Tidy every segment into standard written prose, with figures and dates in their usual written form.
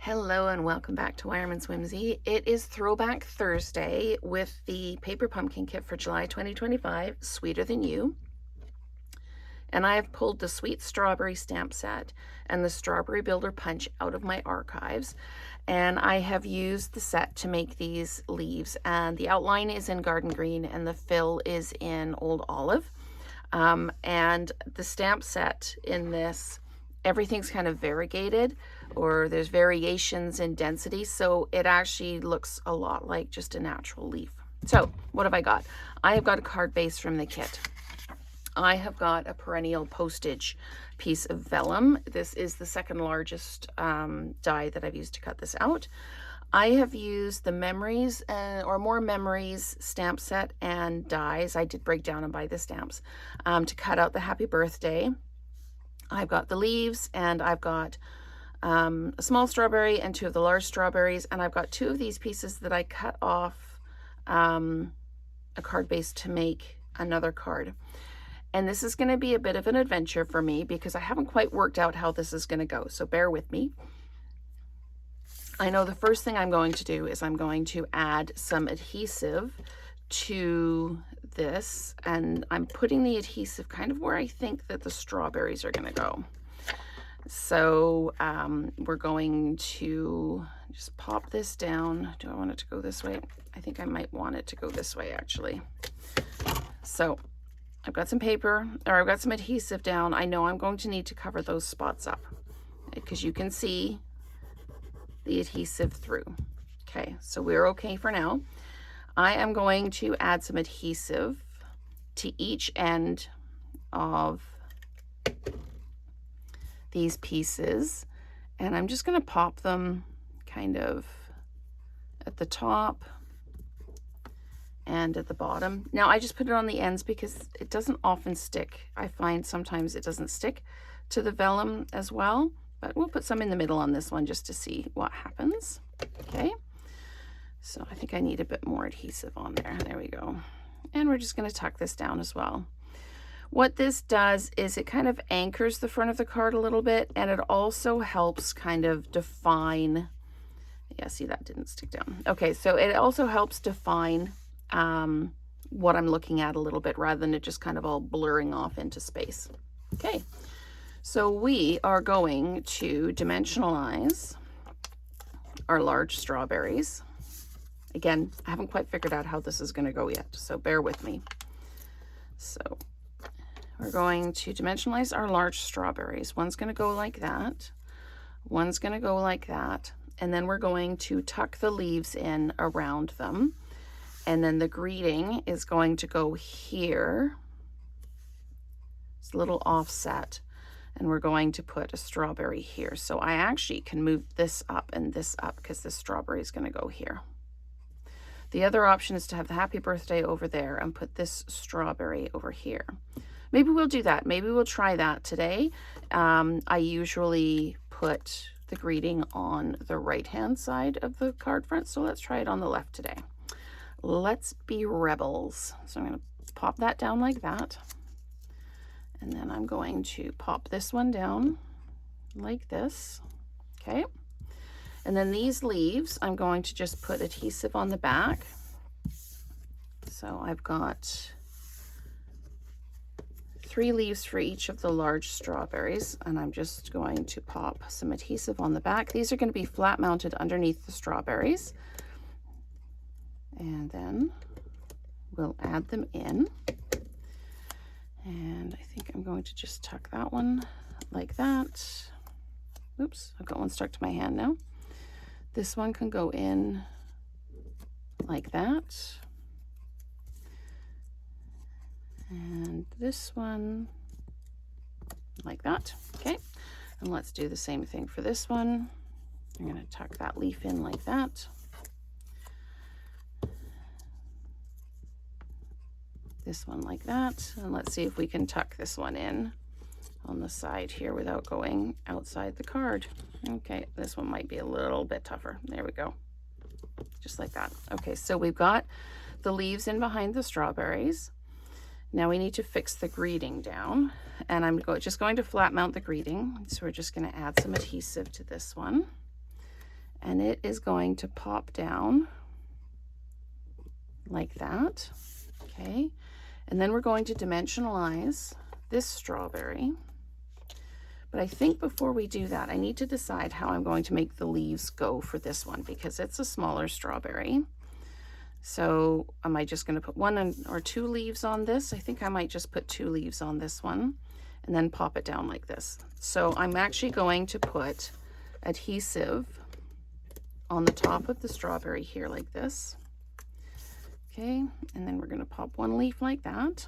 Hello and welcome back to Wireman's Whimsy. It is Throwback Thursday with the Paper Pumpkin Kit for July 2025, Sweeter Than You. And I have pulled the Sweet Strawberry stamp set and the Strawberry Builder Punch out of my archives. And I have used the set to make these leaves. And the outline is in Garden Green and the fill is in Old Olive. And the stamp set in this, everything's kind of variegated, or there's variations in density, so it actually looks a lot like just a natural leaf. So what have I got? I have got a card base from the kit. I have got a perennial postage piece of vellum. This is the second largest die that I've used to cut this out. I have used the Memories or More Memories stamp set and dies. I did break down and buy the stamps to cut out the happy birthday. I've got the leaves, and I've got a small strawberry and two of the large strawberries, and I've got two of these pieces that I cut off a card base to make another card. And this is going to be a bit of an adventure for me because I haven't quite worked out how this is going to go, so bear with me. I know the first thing I'm going to do is I'm going to add some adhesive to this, and I'm putting the adhesive kind of where I think that the strawberries are going to go. So we're going to just pop this down. Do I want it to go this way? I think I might want it to go this way, actually. So I've got some paper, or I've got some adhesive down. I know I'm going to need to cover those spots up because you can see the adhesive through. Okay, so we're okay for now. I am going to add some adhesive to each end of these pieces, and I'm just going to pop them kind of at the top and at the bottom. Now I just put it on the ends because it doesn't often stick. I find sometimes it doesn't stick to the vellum as well, but we'll put some in the middle on this one just to see what happens. Okay, so I think I need a bit more adhesive on there. There we go. And we're just going to tuck this down as well. What this does is it kind of anchors the front of the card a little bit, and it also helps kind of define, yeah, see, that didn't stick down. Okay, so it also helps define what I'm looking at a little bit rather than it just kind of all blurring off into space. Okay, so we are going to dimensionalize our large strawberries. Again, I haven't quite figured out how this is going to go yet, so bear with me. So we're going to dimensionalize our large strawberries. One's going to go like that. One's going to go like that. And then we're going to tuck the leaves in around them. And then the greeting is going to go here. It's a little offset. And we're going to put a strawberry here. So I actually can move this up and this up because this strawberry is going to go here. The other option is to have the happy birthday over there and put this strawberry over here. Maybe we'll do that. Maybe we'll try that today. I usually put the greeting on the right-hand side of the card front, so let's try it on the left today. Let's be rebels. So I'm going to pop that down like that. And then I'm going to pop this one down like this. Okay. And then these leaves, I'm going to just put adhesive on the back. So I've got 3 leaves for each of the large strawberries, and I'm just going to pop some adhesive on the back. These are going to be flat mounted underneath the strawberries. And then we'll add them in. And I think I'm going to just tuck that one like that. Oops, I've got one stuck to my hand now. This one can go in like that. And this one like that. Okay, and let's do the same thing for this one. I'm going to tuck that leaf in like that. This one like that. And let's see if we can tuck this one in on the side here without going outside the card. Okay, this one might be a little bit tougher. There we go. Just like that. Okay, so we've got the leaves in behind the strawberries. Now we need to fix the greeting down, and I'm just going to flat mount the greeting. So we're just going to add some adhesive to this one. and it is going to pop down like that. Okay, and then we're going to dimensionalize this strawberry. But I think before we do that, I need to decide how I'm going to make the leaves go for this one, because it's a smaller strawberry. So am I just going to put one or two leaves on this? I think I might just put 2 leaves on this one and then pop it down like this. So I'm actually going to put adhesive on the top of the strawberry here like this. Okay, and then we're going to pop 1 leaf like that.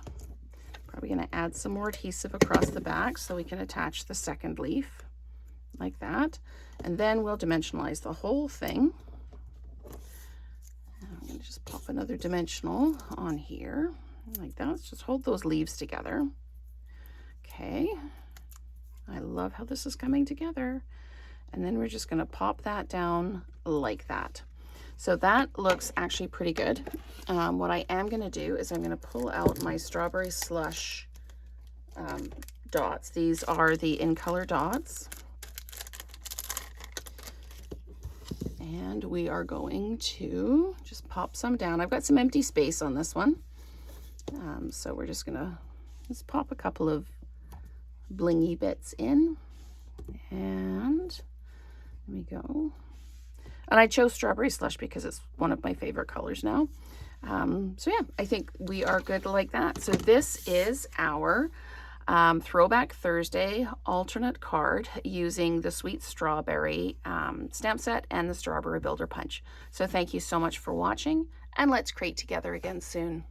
Probably going to add some more adhesive across the back so we can attach the second leaf like that. And then we'll dimensionalize the whole thing. I'm going to just pop another dimensional on here like that. Let's just hold those leaves together. Okay, I love how this is coming together. And then we're just going to pop that down like that. So that looks actually pretty good. What I am going to do is I'm going to pull out my strawberry slush dots. These are the In Color dots. And we are going to just pop some down. I've got some empty space on this one. So we're just going to pop a couple of blingy bits in. And there we go. And I chose strawberry slush because it's one of my favorite colors now. So yeah, I think we are good like that. So this is our Throwback Thursday alternate card using the Sweet Strawberry stamp set and the Strawberry Builder Punch. So thank you so much for watching, and let's crate together again soon.